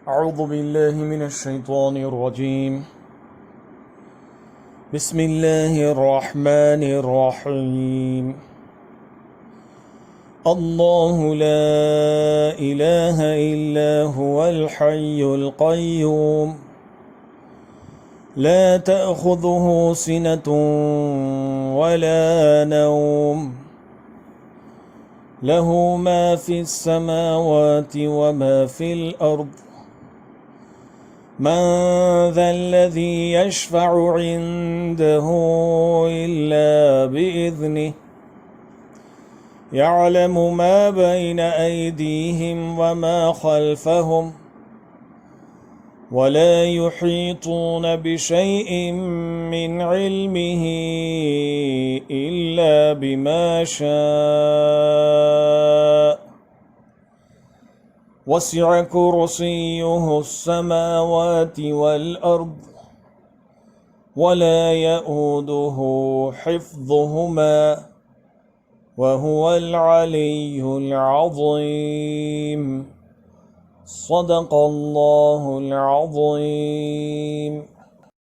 أعوذ بالله من الشيطان الرجيم. بسم الله الرحمن الرحيم. الله لا إله إلا هو الحي القيوم لا تأخذه سنة ولا نوم له ما في السماوات وما في الأرض من ذا الذي يشفع عنده إلا بإذنه يعلم ما بين أيديهم وما خلفهم ولا يحيطون بشيء من علمه إلا بما شاء وسع كرسيه السماوات والأرض ولا يئوده حفظهما وهو العلي العظيم. صدق الله العظيم.